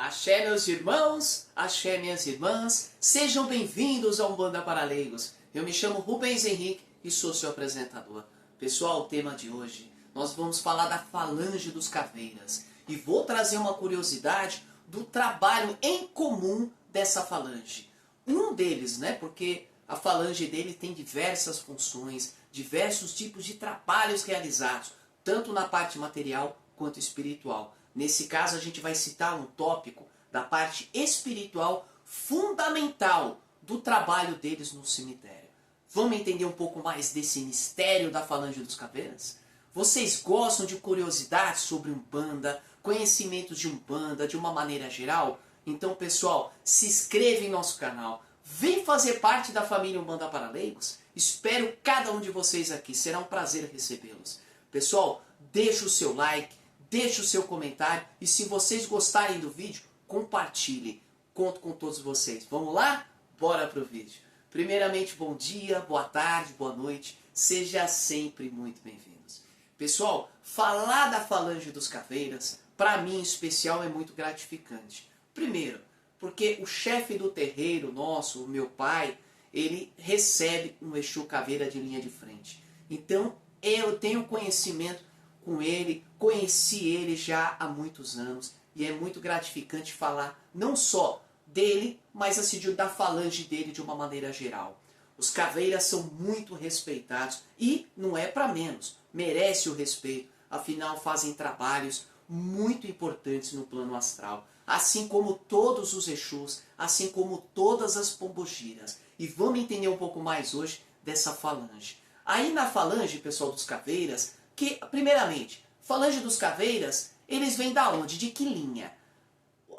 Axé, meus irmãos, axé, minhas irmãs, sejam bem-vindos ao Umbanda para Leigos. Eu me chamo Rubens Henrique e sou seu apresentador. Pessoal, o tema de hoje, nós vamos falar da falange dos caveiras. E vou trazer uma curiosidade do trabalho em comum dessa falange. Um deles, né, porque a falange dele tem diversas funções, diversos tipos de trabalhos realizados, tanto na parte material quanto espiritual. Nesse caso, a gente vai citar um tópico da parte espiritual fundamental do trabalho deles no cemitério. Vamos entender um pouco mais desse mistério da falange dos caveiras? Vocês gostam de curiosidades sobre Umbanda, conhecimentos de Umbanda de uma maneira geral? Então, pessoal, se inscreva em nosso canal. Vem fazer parte da família Umbanda para Leigos. Espero cada um de vocês aqui. Será um prazer recebê-los. Pessoal, deixa o seu like, deixe o seu comentário e se vocês gostarem do vídeo, compartilhe. Conto com todos vocês. Vamos lá? Bora pro vídeo. Primeiramente, bom dia, boa tarde, boa noite. Seja sempre muito bem-vindos. Pessoal, falar da falange dos caveiras, para mim em especial, é muito gratificante. Primeiro, porque o chefe do terreiro nosso, o meu pai, ele recebe um Exu caveira de linha de frente. Então, eu tenho conhecimento com ele, conheci ele já há muitos anos e é muito gratificante falar não só dele, mas assim, da falange dele de uma maneira geral. Os caveiras são muito respeitados e não é para menos, merece o respeito, afinal fazem trabalhos muito importantes no plano astral, assim como todos os Exus, assim como todas as pombogiras. E vamos entender um pouco mais hoje dessa falange. Aí na falange, pessoal, dos caveiras, que, primeiramente, falange dos caveiras, eles vêm da onde? De que linha?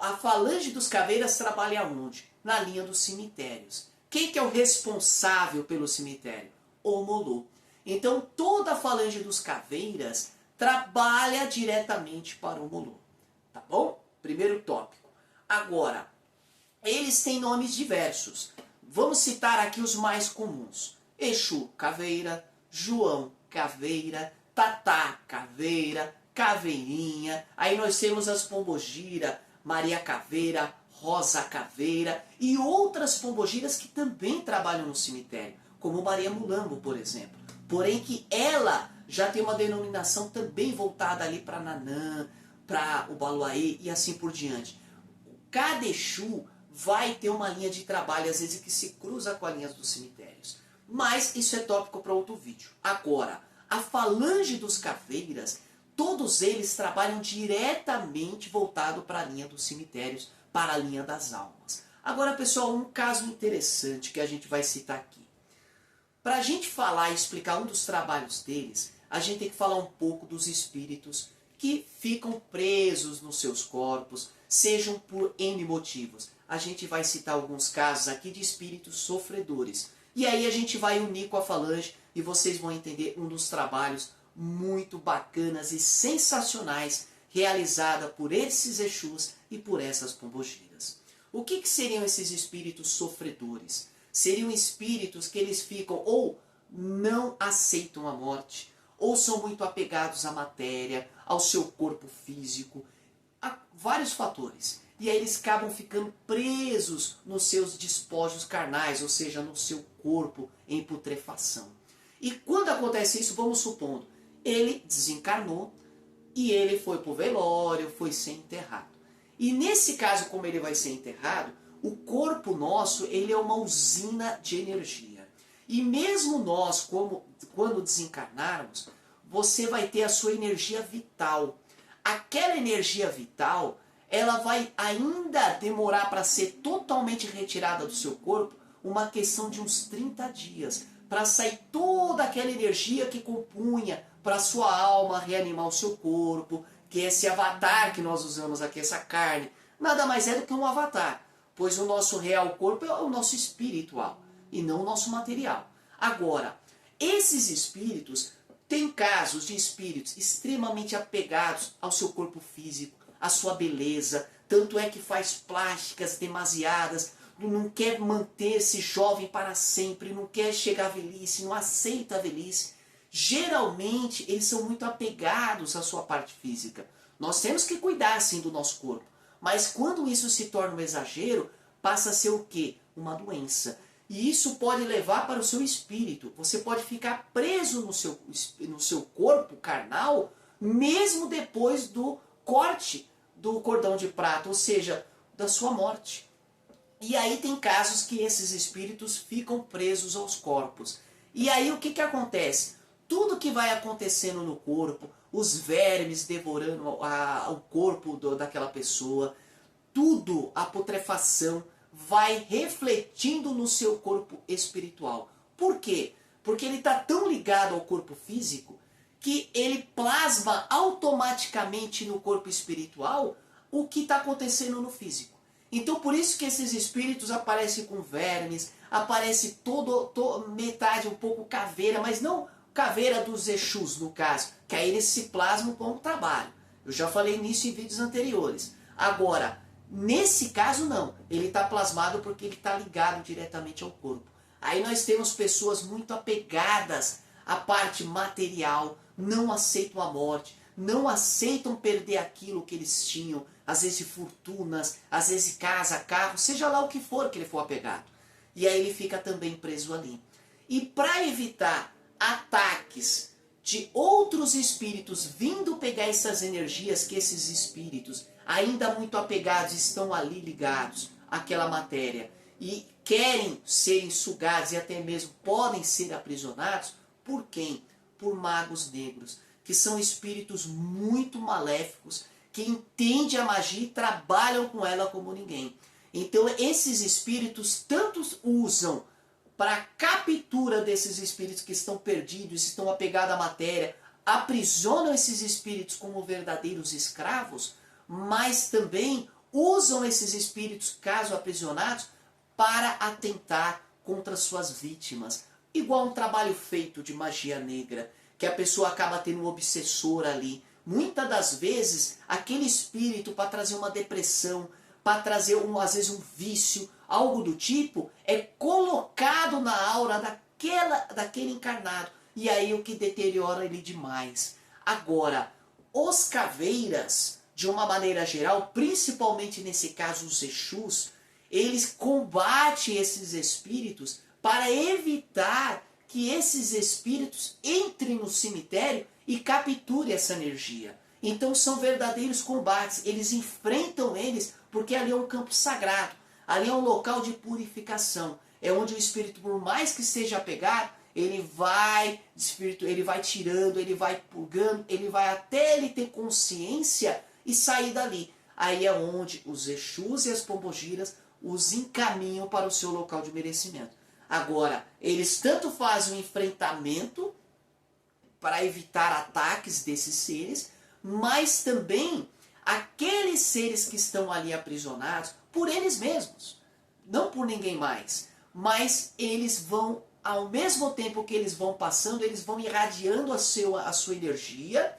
A falange dos caveiras trabalha onde? Na linha dos cemitérios. Quem que é o responsável pelo cemitério? O Molô. Então, toda a falange dos caveiras trabalha diretamente para o Molô. Tá bom? Primeiro tópico. Agora, eles têm nomes diversos. Vamos citar aqui os mais comuns. Exu Caveira, João Caveira, Tatá Caveira, Caveirinha, aí nós temos as pombogira, Maria Caveira, Rosa Caveira e outras pombogiras que também trabalham no cemitério, como Maria Mulambo, por exemplo. Porém que ela já tem uma denominação também voltada ali para Nanã, para o Baluaê e assim por diante. Cada Exu vai ter uma linha de trabalho, às vezes, que se cruza com a linha dos cemitérios. Mas isso é tópico para outro vídeo. Agora, a falange dos caveiras, todos eles trabalham diretamente voltado para a linha dos cemitérios, para a linha das almas. Agora, pessoal, um caso interessante que a gente vai citar aqui. Para a gente falar e explicar um dos trabalhos deles, a gente tem que falar um pouco dos espíritos que ficam presos nos seus corpos, sejam por N motivos. A gente vai citar alguns casos aqui de espíritos sofredores. E aí a gente vai unir com a falange e vocês vão entender um dos trabalhos muito bacanas e sensacionais realizada por esses Exus e por essas pombogiras. O que seriam esses espíritos sofredores? Seriam espíritos que eles ficam ou não aceitam a morte, ou são muito apegados à matéria, ao seu corpo físico, a vários fatores. E aí eles acabam ficando presos nos seus despojos carnais, ou seja, no seu corpo em putrefação. E quando acontece isso, vamos supondo, ele desencarnou e ele foi para o velório, foi ser enterrado. E nesse caso, como ele vai ser enterrado, o corpo nosso ele é uma usina de energia. E mesmo nós, quando desencarnarmos, você vai ter a sua energia vital. Aquela energia vital, ela vai ainda demorar para ser totalmente retirada do seu corpo, uma questão de uns 30 dias, para sair toda aquela energia que compunha para a sua alma reanimar o seu corpo, que é esse avatar que nós usamos aqui, essa carne, nada mais é do que um avatar, pois o nosso real corpo é o nosso espiritual, e não o nosso material. Agora, esses espíritos, tem casos de espíritos extremamente apegados ao seu corpo físico, à sua beleza, tanto é que faz plásticas demasiadas, não quer manter-se jovem para sempre, não quer chegar à velhice, não aceita a velhice. Geralmente, eles são muito apegados à sua parte física. Nós temos que cuidar, sim, do nosso corpo, Mas quando isso se torna um exagero, passa a ser o quê? Uma doença. E isso pode levar para o seu espírito. Você pode ficar preso no seu corpo carnal, mesmo depois do corte do cordão de prata, ou seja, da sua morte. E aí tem casos que esses espíritos ficam presos aos corpos. E aí o que acontece? Tudo que vai acontecendo no corpo, os vermes devorando o corpo daquela pessoa, tudo, a putrefação, vai refletindo no seu corpo espiritual. Por quê? Porque ele está tão ligado ao corpo físico que ele plasma automaticamente no corpo espiritual o que está acontecendo no físico. Então por isso que esses espíritos aparecem com vermes, aparece metade um pouco caveira, mas não caveira dos Exus no caso, que aí eles se plasmam com o trabalho. Eu já falei nisso em vídeos anteriores. Agora, nesse caso não, ele está plasmado porque ele está ligado diretamente ao corpo. Aí nós temos pessoas muito apegadas à parte material, não aceitam a morte, não aceitam perder aquilo que eles tinham, às vezes fortunas, às vezes casa, carro, seja lá o que for que ele for apegado. E aí ele fica também preso ali. E para evitar ataques de outros espíritos vindo pegar essas energias que esses espíritos ainda muito apegados estão ali ligados àquela matéria e querem serem sugados e até mesmo podem ser aprisionados, por quem? Por magos negros, que são espíritos muito maléficos, que entendem a magia e trabalham com ela como ninguém. Então esses espíritos tanto usam para a captura desses espíritos que estão perdidos, estão apegados à matéria, aprisionam esses espíritos como verdadeiros escravos, mas também usam esses espíritos, caso aprisionados, para atentar contra suas vítimas. Igual um trabalho feito de magia negra, que a pessoa acaba tendo um obsessor ali. Muitas das vezes, aquele espírito para trazer uma depressão, para trazer às vezes um vício, algo do tipo, é colocado na aura daquele encarnado. E aí o que deteriora ele demais. Agora, os caveiras, de uma maneira geral, principalmente nesse caso os Exus, eles combatem esses espíritos para evitar que esses espíritos entrem no cemitério e capturem essa energia. Então são verdadeiros combates, eles enfrentam eles porque ali é um campo sagrado, ali é um local de purificação, é onde o espírito, por mais que seja apegado, ele vai tirando, ele vai purgando, ele vai até ele ter consciência e sair dali. Aí é onde os Exus e as Pombogiras os encaminham para o seu local de merecimento. Agora, eles tanto fazem o enfrentamento para evitar ataques desses seres, mas também aqueles seres que estão ali aprisionados por eles mesmos, não por ninguém mais, mas eles vão, ao mesmo tempo que eles vão passando, eles vão irradiando a sua energia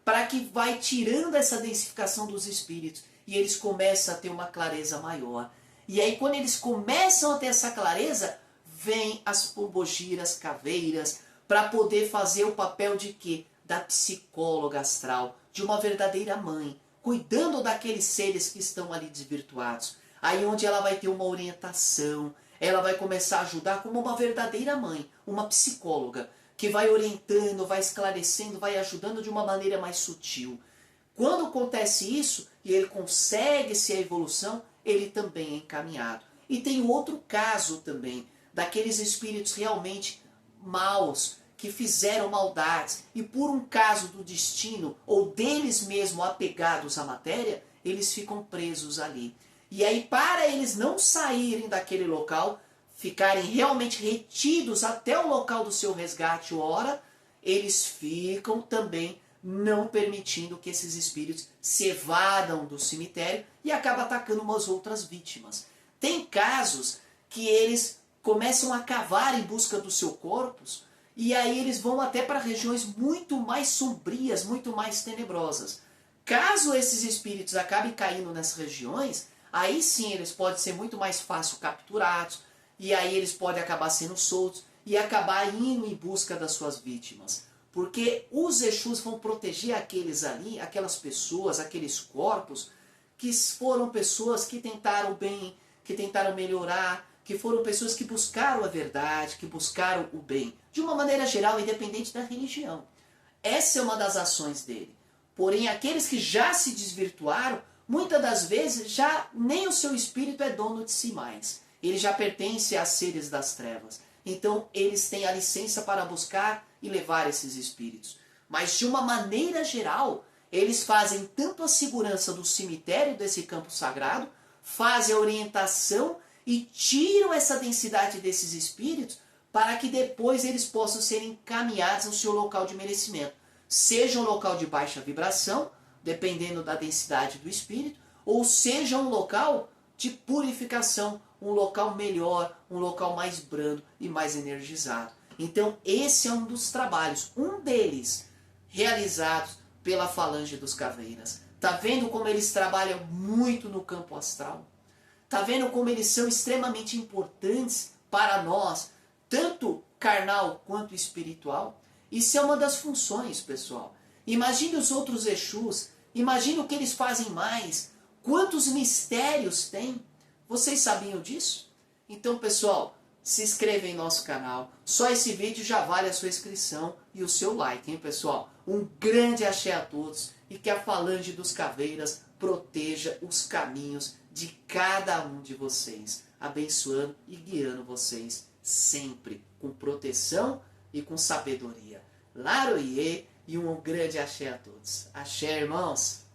para que vai tirando essa densificação dos espíritos e eles começam a ter uma clareza maior. E aí quando eles começam a ter essa clareza, vem as pombogiras, caveiras, para poder fazer o papel de quê? Da psicóloga astral, de uma verdadeira mãe, cuidando daqueles seres que estão ali desvirtuados. Aí onde ela vai ter uma orientação, ela vai começar a ajudar como uma verdadeira mãe, uma psicóloga, que vai orientando, vai esclarecendo, vai ajudando de uma maneira mais sutil. Quando acontece isso, e ele consegue ser a evolução, ele também é encaminhado. E tem outro caso também, daqueles espíritos realmente maus, que fizeram maldades, e por um caso do destino, ou deles mesmos apegados à matéria, eles ficam presos ali. E aí, para eles não saírem daquele local, ficarem realmente retidos até o local do seu resgate, ora, eles ficam também não permitindo que esses espíritos se evadam do cemitério e acabam atacando umas outras vítimas. Tem casos que eles começam a cavar em busca dos seus corpos, e aí eles vão até para regiões muito mais sombrias, muito mais tenebrosas. Caso esses espíritos acabem caindo nessas regiões, aí sim eles podem ser muito mais fácil capturados, e aí eles podem acabar sendo soltos e acabar indo em busca das suas vítimas. Porque os Exus vão proteger aqueles ali, aquelas pessoas, aqueles corpos que foram pessoas que tentaram o bem, que tentaram melhorar, que foram pessoas que buscaram a verdade, que buscaram o bem, de uma maneira geral, independente da religião. Essa é uma das ações dele. Porém, aqueles que já se desvirtuaram, muitas das vezes já nem o seu espírito é dono de si mais. Ele já pertence a seres das trevas. Então, eles têm a licença para buscar e levar esses espíritos. Mas, de uma maneira geral, eles fazem tanto a segurança do cemitério desse campo sagrado, fazem a orientação e tiram essa densidade desses espíritos para que depois eles possam ser encaminhados ao seu local de merecimento. Seja um local de baixa vibração, dependendo da densidade do espírito, ou seja um local de purificação, um local melhor, um local mais brando e mais energizado. Então esse é um dos trabalhos, um deles, realizados pela Falange dos Caveiras. Tá vendo como eles trabalham muito no campo astral? Tá vendo como eles são extremamente importantes para nós, tanto carnal quanto espiritual? Isso é uma das funções, pessoal. Imagine os outros Exus, imagine o que eles fazem mais, quantos mistérios tem. Vocês sabiam disso? Então, pessoal, se inscreva em nosso canal. Só esse vídeo já vale a sua inscrição e o seu like, hein, pessoal? Um grande axé a todos e que a Falange dos Caveiras proteja os caminhos de cada um de vocês, abençoando e guiando vocês sempre com proteção e com sabedoria. Laroie e um grande axé a todos. Axé, irmãos!